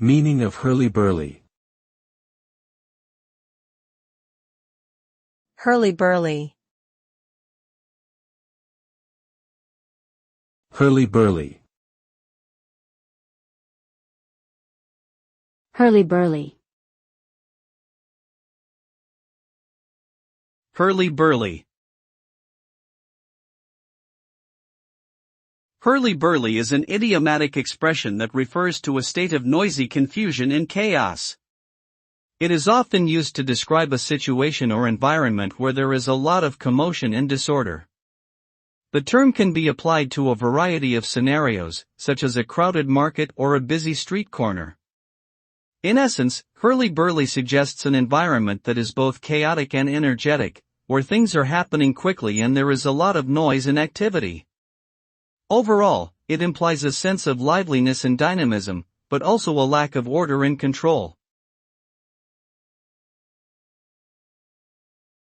Meaning of hurly-burly. Hurly-burly. Hurly-burly. Hurly-burly. Hurly-burly. Hurly-burly is an idiomatic expression that refers to a state of noisy confusion and chaos. It is often used to describe a situation or environment where there is a lot of commotion and disorder. The term can be applied to a variety of scenarios, such as a crowded market or a busy street corner. In essence, hurly-burly suggests an environment that is both chaotic and energetic, where things are happening quickly and there is a lot of noise and activity. Overall, it implies a sense of liveliness and dynamism, but also a lack of order and control.